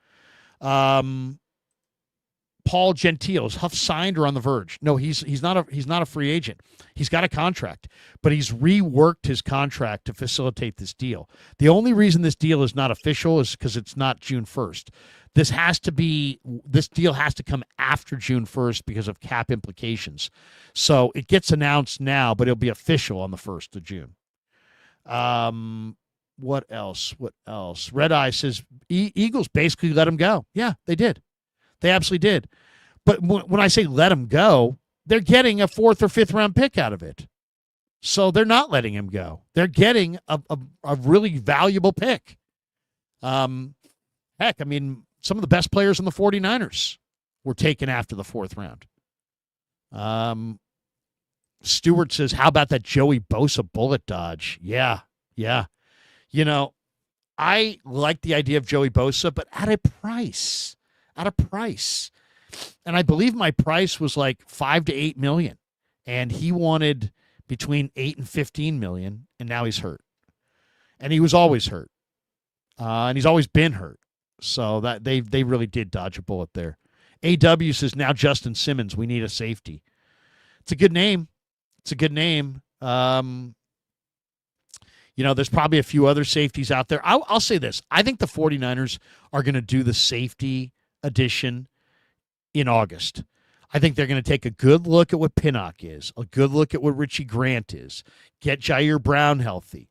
Paul Gentile, is Huff signed or on the verge? No, he's not a free agent. He's got a contract, but he's reworked his contract to facilitate this deal. The only reason this deal is not official is because it's not June 1st. This deal has to come after June 1st because of cap implications. So it gets announced now, but it'll be official on the 1st of June. What else? Red Eye says Eagles basically let him go. Yeah, they did. They absolutely did. But when I say let him go, they're getting a 4th or 5th round pick out of it. So they're not letting him go. They're getting a really valuable pick. Heck, I mean, some of the best players in the 49ers were taken after the 4th round. Stewart says, how about that Joey Bosa bullet dodge? Yeah. You know, I like the idea of Joey Bosa, but at a price. And I believe my price was like $5 to $8 million. And he wanted between $8 and $15 million, and now he's hurt. And he was always hurt. And he's always been hurt. So that they really did dodge a bullet there. AW says, now Justin Simmons, we need a safety. It's a good name. There's probably a few other safeties out there. I'll say this. I think the 49ers are going to do the safety edition in August. I think they're going to take a good look at what Pinnock is, a good look at what Richie Grant is, get Jair Brown healthy,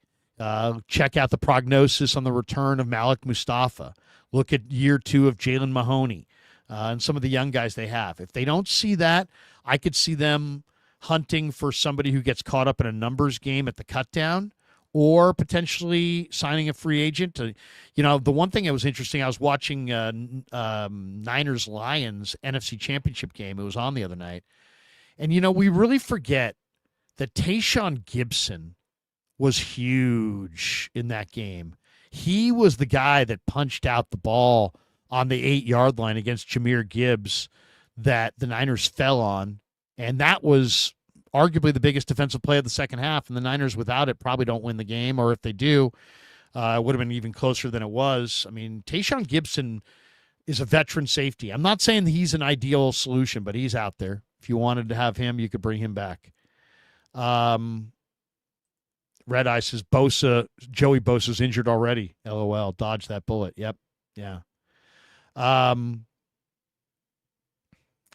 check out the prognosis on the return of Malik Mustafa, look at year 2 of Jalen Mahoney and some of the young guys they have. If they don't see that, I could see them hunting for somebody who gets caught up in a numbers game at the cutdown, or potentially signing a free agent. The one thing that was interesting, I was watching Niners-Lions NFC Championship game. It was on the other night. And, we really forget that Tayshaun Gibson was huge in that game. He was the guy that punched out the ball on the 8-yard line against Jahmyr Gibbs that the Niners fell on. And that was arguably the biggest defensive play of the second half, and the Niners without it probably don't win the game, or if they do, it would have been even closer than it was. I mean, Tayshaun Gibson is a veteran safety. I'm not saying that he's an ideal solution, but he's out there. If you wanted to have him, you could bring him back. Red Eye says, Joey Bosa's injured already. LOL, dodge that bullet. Yep, yeah.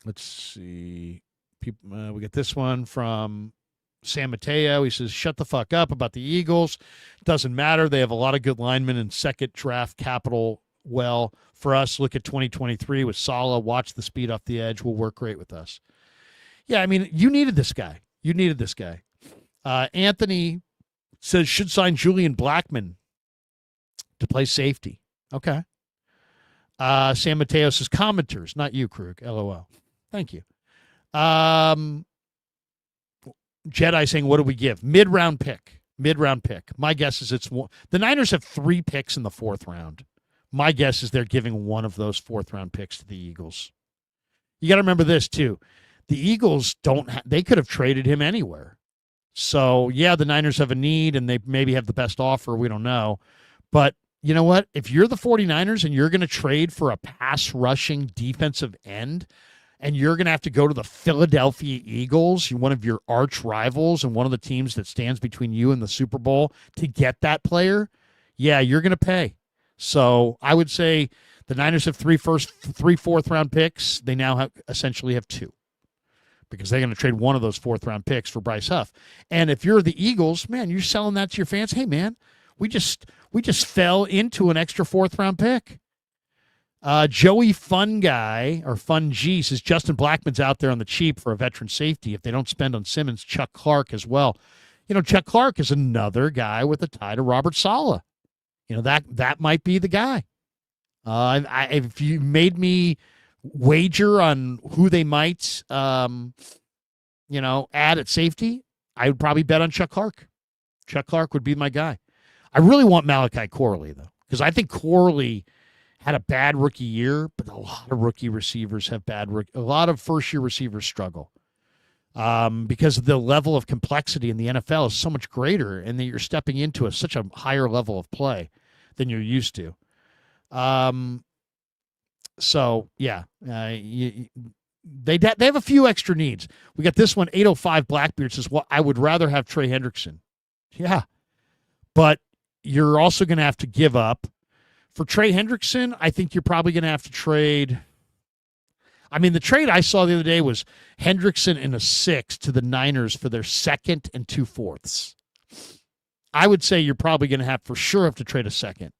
Let's see. We get this one from San Mateo. He says, shut the fuck up about the Eagles. Doesn't matter. They have a lot of good linemen and second draft capital. Well, for us, look at 2023 with Saleh. Watch the speed off the edge. Will work great with us. Yeah, I mean, you needed this guy. Anthony says, should sign Julian Blackmon to play safety. Okay. San Mateo says, commenters, not you, Krug. LOL. Thank you. Jedi saying, what do we give? Mid-round pick. My guess is it's one. The Niners have 3 picks in the 4th round. My guess is they're giving one of those 4th-round picks to the Eagles. You got to remember this, too. The Eagles they could have traded him anywhere. So, yeah, the Niners have a need, and they maybe have the best offer. We don't know. But you know what? If you're the 49ers and you're going to trade for a pass-rushing defensive end, and you're going to have to go to the Philadelphia Eagles, one of your arch rivals and one of the teams that stands between you and the Super Bowl, to get that player, yeah, you're going to pay. So I would say the Niners have 3 4th-round picks. They now essentially have 2 because they're going to trade one of those 4th-round picks for Bryce Huff. And if you're the Eagles, man, you're selling that to your fans. Hey, man, we just fell into an extra 4th-round pick. Joey Fun Guy, or Fun G, says Justin Blackmon's out there on the cheap for a veteran safety. If they don't spend on Simmons, Chuck Clark as well. Chuck Clark is another guy with a tie to Robert Saleh. That might be the guy. If you made me wager on who they might, add at safety, I would probably bet on Chuck Clark. Chuck Clark would be my guy. I really want Malachi Corley, though, because I think Corley had a bad rookie year, but a lot of rookie receivers have a lot of first-year receivers struggle because the level of complexity in the NFL is so much greater, and that you're stepping into such a higher level of play than you're used to. So, yeah, they have a few extra needs. We got this one, 805 Blackbeard says, well, I would rather have Trey Hendrickson. Yeah, but you're also going to have to give up For Trey Hendrickson, I think you're probably going to have to trade. I mean, the trade I saw the other day was Hendrickson in a 6 to the Niners for their 2nd and 2/4. I would say you're probably going to have to trade a 2nd,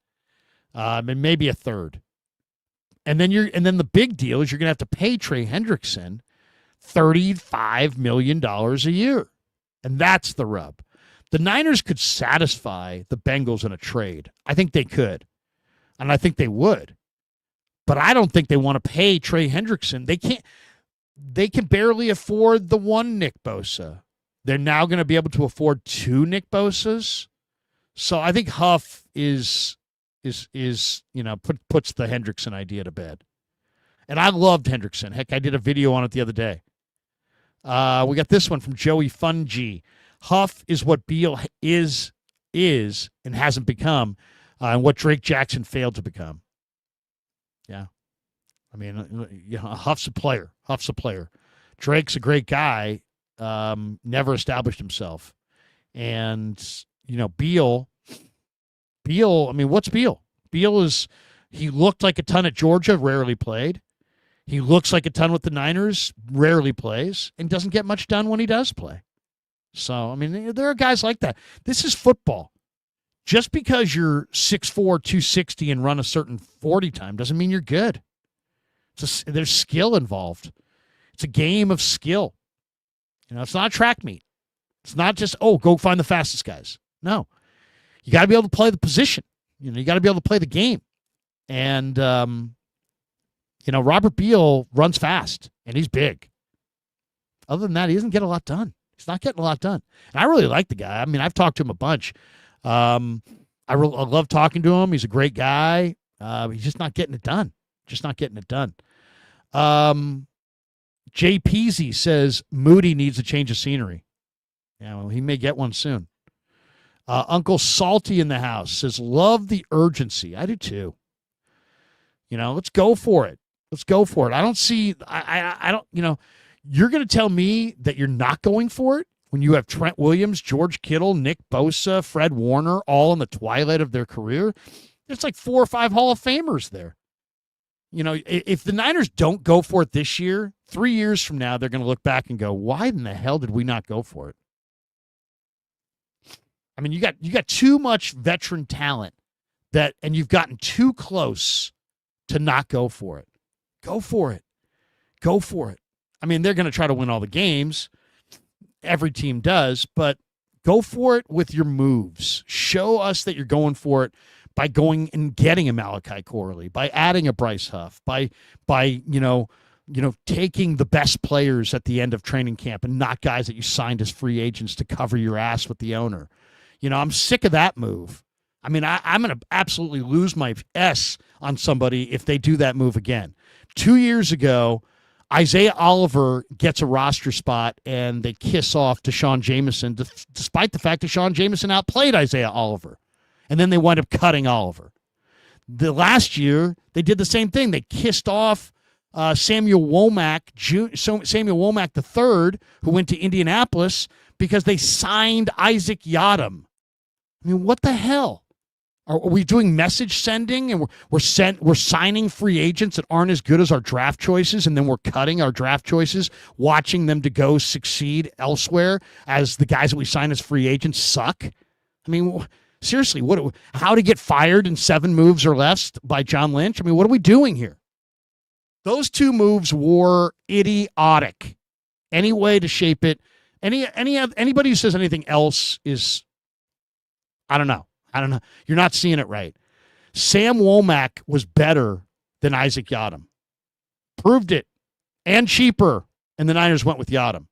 and maybe a 3rd. And then the big deal is you're going to have to pay Trey Hendrickson $35 million a year. And that's the rub. The Niners could satisfy the Bengals in a trade. I think they could. And I think they would. But I don't think they want to pay Trey Hendrickson. They can barely afford the one Nick Bosa. They're now going to be able to afford 2 Nick Bosas. So I think Huff puts the Hendrickson idea to bed. And I loved Hendrickson. Heck, I did a video on it the other day. We got this one from Joey Fungi. Huff is what Beal is and hasn't become, and what Drake Jackson failed to become. Yeah. I mean, Huff's a player. Drake's a great guy, never established himself. And, Beal, I mean, what's Beal? Beal he looked like a ton at Georgia, rarely played. He looks like a ton with the Niners, rarely plays, and doesn't get much done when he does play. So, I mean, there are guys like that. This is football. Just because you're 6'4", 260 and run a certain 40 time doesn't mean you're good. There's skill involved. It's a game of skill. It's not a track meet. It's not just, go find the fastest guys. No. You got to be able to play the position. You got to be able to play the game. And, Robert Beal runs fast, and he's big. Other than that, he doesn't get a lot done. He's not getting a lot done. And I really like the guy. I mean, I've talked to him a bunch. I love talking to him. He's a great guy. He's just not getting it done. Jay Peasy says Moody needs a change of scenery. Yeah, well, he may get one soon. Uncle Salty in the house says, love the urgency. I do too. Let's go for it. I don't see, I don't, you're going to tell me that you're not going for it when you have Trent Williams, George Kittle, Nick Bosa, Fred Warner, all in the twilight of their career. There's like 4 or 5 Hall of Famers there. If the Niners don't go for it this year, 3 years from now, they're going to look back and go, why in the hell did we not go for it? I mean, you got too much veteran talent and you've gotten too close to not go for it. Go for it. I mean, they're going to try to win all the games. Every team does, but go for it with your moves. Show us that you're going for it by going and getting a Malachi Corley, by adding a Bryce Huff, by taking the best players at the end of training camp and not guys that you signed as free agents to cover your ass with the owner. I'm sick of that move. I mean, I'm going to absolutely lose my S on somebody if they do that move again. 2 years ago, Isaiah Oliver gets a roster spot, and they kiss off Deshaun Jameson, despite the fact Deshaun Jameson outplayed Isaiah Oliver. And then they wind up cutting Oliver. The last year, they did the same thing. They kissed off Samuel Womack III, who went to Indianapolis, because they signed Isaac Yiadom. I mean, what the hell? Are we doing message sending, and we're signing free agents that aren't as good as our draft choices, and then we're cutting our draft choices, watching them to go succeed elsewhere as the guys that we sign as free agents suck? I mean, seriously, how to get fired in 7 moves or less by John Lynch? I mean, what are we doing here? Those 2 moves were idiotic. Any way to shape it, anybody who says anything else is, I don't know. You're not seeing it right. Sam Womack was better than Isaac Yiadom. Proved it. And cheaper. And the Niners went with Yiadom.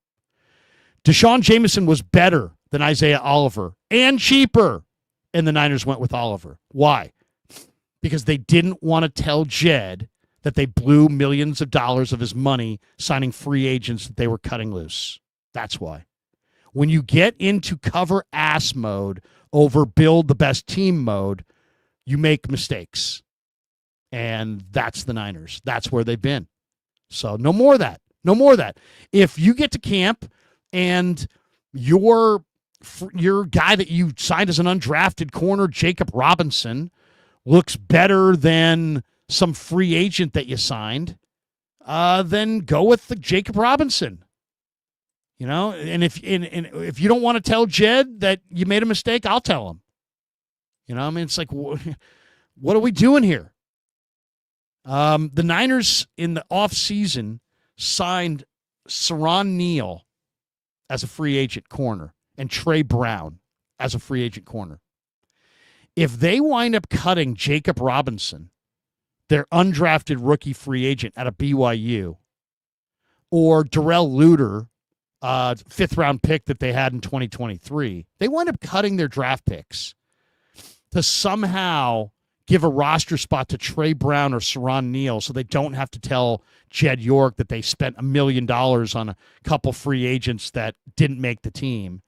Deshaun Jameson was better than Isaiah Oliver. And cheaper. And the Niners went with Oliver. Why? Because they didn't want to tell Jed that they blew millions of dollars of his money signing free agents that they were cutting loose. That's why. When you get into cover ass mode over build the best team mode, you make mistakes. And that's the Niners. That's where they've been. So no more of that. If you get to camp and your guy that you signed as an undrafted corner, Jacob Robinson, looks better than some free agent that you signed, then go with the Jacob Robinson. And if you don't want to tell Jed that you made a mistake, I'll tell him. It's like, what are we doing here? The Niners in the offseason signed Saron Neal as a free agent corner and Trey Brown as a free agent corner. If they wind up cutting Jacob Robinson, their undrafted rookie free agent out of BYU, or Darrell Luter, fifth-round pick that they had in 2023, they wind up cutting their draft picks to somehow give a roster spot to Trey Brown or Saron Neal so they don't have to tell Jed York that they spent $1 million on a couple free agents that didn't make the team,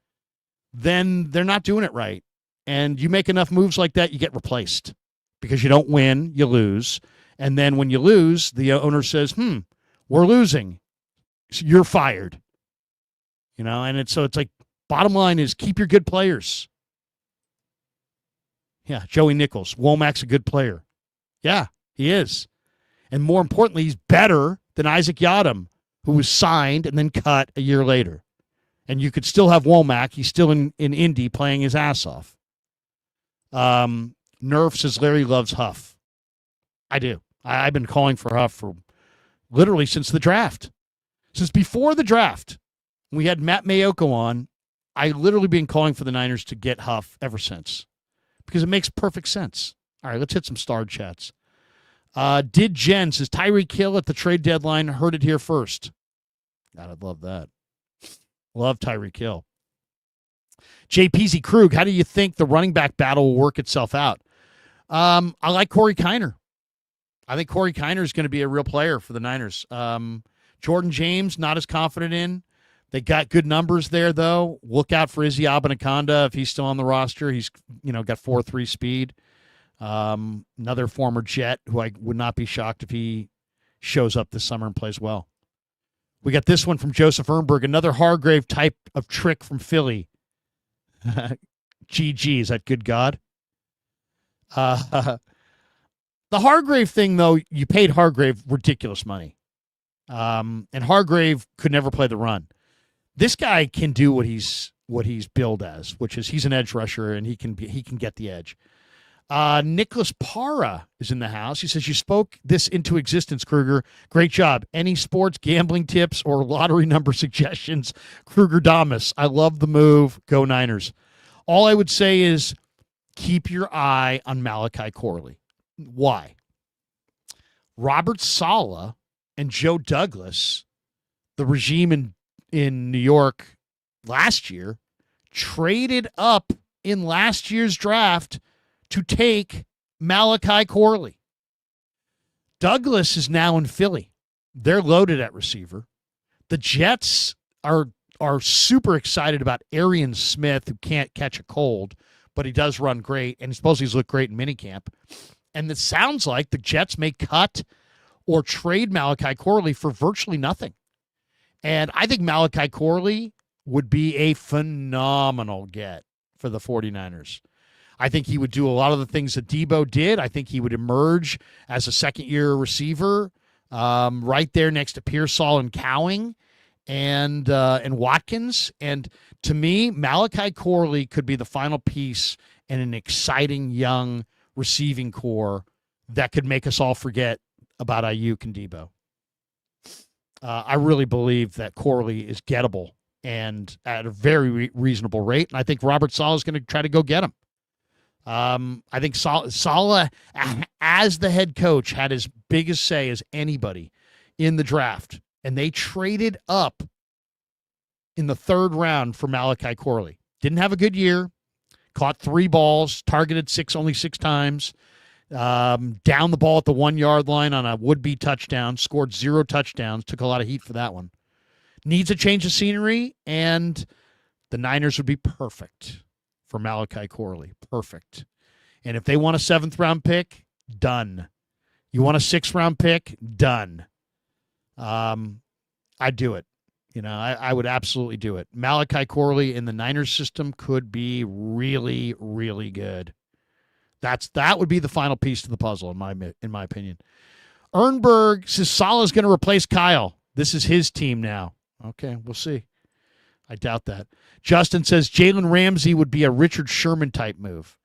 then they're not doing it right. And you make enough moves like that, you get replaced because you don't win, you lose. And then when you lose, the owner says, we're losing. So you're fired. And it's like, bottom line is keep your good players. Yeah, Joey Nichols. Womack's a good player. Yeah, he is. And more importantly, he's better than Isaac Yiadom, who was signed and then cut a year later. And you could still have Womack. He's still in Indy playing his ass off. Nerf says Larry loves Huff. I do. I've been calling for Huff for literally since the draft. Since before the draft. We had Matt Mayoko on. I literally been calling for the Niners to get Huff ever since. Because it makes perfect sense. All right, let's hit some star chats. Did Jen says Tyreek Hill at the trade deadline, heard it here first. God, I'd love that. Love Tyreek Hill. JPZ Krug, how do you think the running back battle will work itself out? I like Corey Kiner. I think Corey Kiner is going to be a real player for the Niners. Jordan James, not as confident in. They got good numbers there, though. Look out for Izzy Abanaconda if he's still on the roster. He's, got 4.3 speed. Another former Jet who I would not be shocked if he shows up this summer and plays well. We got this one from Joseph Ernberg, another Hargrave type of trick from Philly. GG, is that good God? The Hargrave thing, though, you paid Hargrave ridiculous money. And Hargrave could never play the run. This guy can do what he's billed as, which is he's an edge rusher and he can get the edge. Nicholas Parra is in the house. He says, you spoke this into existence, Krueger. Great job. Any sports gambling tips or lottery number suggestions? Krueger Damas. I love the move. Go Niners. All I would say is keep your eye on Malachi Corley. Why? Robert Saleh and Joe Douglas, the regime in New York last year, traded up in last year's draft to take Malachi Corley. Douglas is now in Philly. They're loaded at receiver. The Jets are super excited about Arian Smith, who can't catch a cold, but he does run great, and supposedly he's looked great in minicamp. And it sounds like the Jets may cut or trade Malachi Corley for virtually nothing. And I think Malachi Corley would be a phenomenal get for the 49ers. I think he would do a lot of the things that Debo did. I think he would emerge as a second-year receiver right there next to Pearsall and Cowing and Watkins. And to me, Malachi Corley could be the final piece in an exciting young receiving core that could make us all forget about Ayuk and Debo. I really believe that Corley is gettable and at a very reasonable rate. And I think Robert Saleh is going to try to go get him. I think Saleh, as the head coach, had as big a say as anybody in the draft. And they traded up in the third round for Malachi Corley. Didn't have a good year. Caught 3 balls, targeted only six times. Down the ball at the 1 yard line on a would-be touchdown, scored 0 touchdowns, took a lot of heat for that one. Needs a change of scenery, and the Niners would be perfect for Malachi Corley. Perfect. And if they want a 7th-round pick, done. You want a 6th-round pick? Done. I'd do it. I would absolutely do it. Malachi Corley in the Niners system could be really, really good. That would be the final piece to the puzzle in my opinion. Ernberg says Salah's going to replace Kyle. This is his team now. Okay, we'll see. I doubt that. Justin says Jalen Ramsey would be a Richard Sherman type move.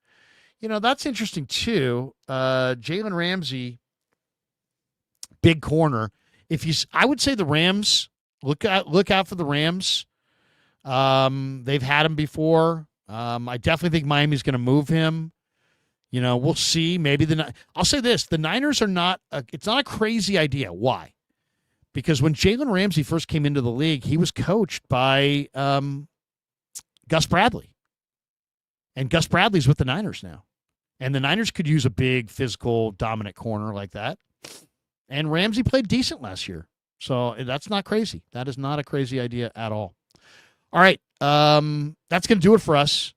That's interesting too. Jalen Ramsey, big corner. I would say the Rams, look out for the Rams. They've had him before. I definitely think Miami's going to move him. We'll see. Maybe I'll say this: the Niners are not. It's not a crazy idea. Why? Because when Jalen Ramsey first came into the league, he was coached by Gus Bradley, and Gus Bradley's with the Niners now, and the Niners could use a big, physical, dominant corner like that. And Ramsey played decent last year, so that's not crazy. That is not a crazy idea at all. All right, that's going to do it for us.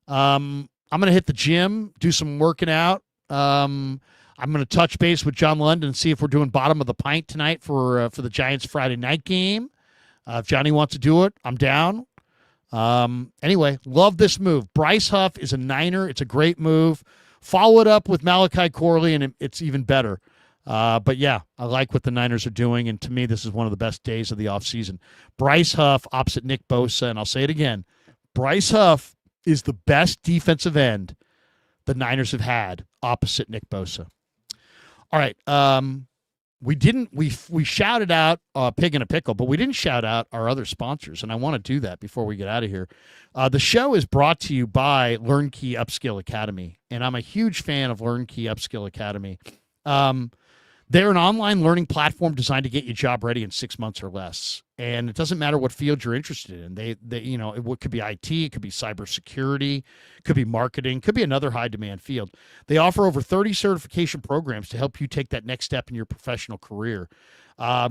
I'm going to hit the gym, do some working out. I'm going to touch base with John London and see if we're doing bottom of the pint tonight for the Giants Friday night game. If Johnny wants to do it, I'm down. Anyway, love this move. Bryce Huff is a Niner. It's a great move. Follow it up with Malachi Corley, and it's even better. But, yeah, I like what the Niners are doing, and to me this is one of the best days of the offseason. Bryce Huff opposite Nick Bosa, and I'll say it again. Bryce Huff is the best defensive end the Niners have had opposite Nick Bosa. All right. We shouted out Pig in a Pickle, but we didn't shout out our other sponsors, and I want to do that before we get out of here. The show is brought to you by LearnKey Upskill Academy, and I'm a huge fan of LearnKey Upskill Academy. They're an online learning platform designed to get you job ready in 6 months or less. And it doesn't matter what field you're interested in. They it could be IT, it could be cybersecurity, could be marketing, could be another high demand field. They offer over 30 certification programs to help you take that next step in your professional career.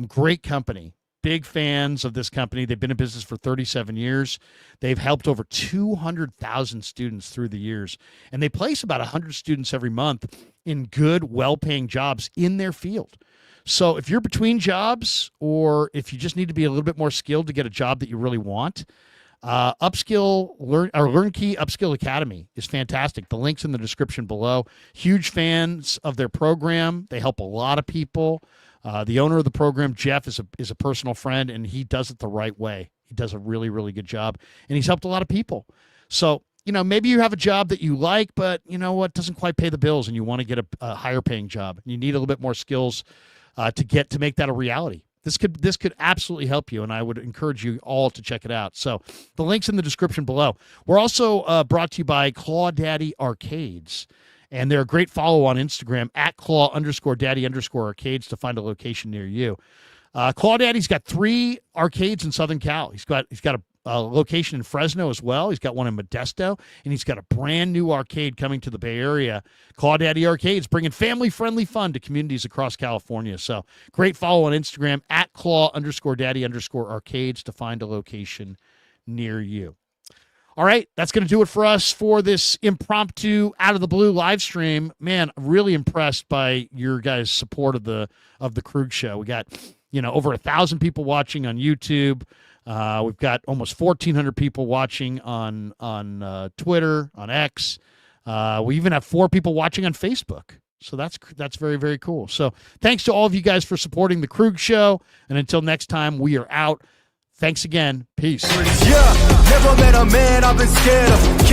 Great company. Big fans of this company. They've been in business for 37 years. They've helped over 200,000 students through the years. And they place about 100 students every month in good, well-paying jobs in their field. So if you're between jobs or if you just need to be a little bit more skilled to get a job that you really want, LearnKey Upskill Academy is fantastic. The link's in the description below. Huge fans of their program. They help a lot of people. The owner of the program, Jeff, is a personal friend, and he does it the right way. He does a really, really good job, and he's helped a lot of people. So, maybe you have a job that you like, but doesn't quite pay the bills, and you want to get a higher paying job. You need a little bit more skills to make that a reality. This could absolutely help you, and I would encourage you all to check it out. So the link's in the description below. We're also brought to you by Claw Daddy Arcades. And they're a great follow on Instagram at @claw_daddy_arcades to find a location near you. Claw Daddy's got 3 arcades in Southern Cal. He's got a location in Fresno as well. He's got one in Modesto, and he's got a brand new arcade coming to the Bay Area. Claw Daddy Arcades, bringing family-friendly fun to communities across California. So great follow on Instagram at @claw_daddy_arcades to find a location near you. All right, that's going to do it for us for this impromptu out of the blue live stream. Man, really impressed by your guys' support of the Krueger show. We got, over 1,000 people watching on YouTube. We've got almost 1,400 people watching on Twitter, on X. We even have 4 people watching on Facebook. So that's very, very cool. So thanks to all of you guys for supporting the Krueger show. And until next time, we are out. Thanks again. Peace. Yeah, never met a man I've been scared of.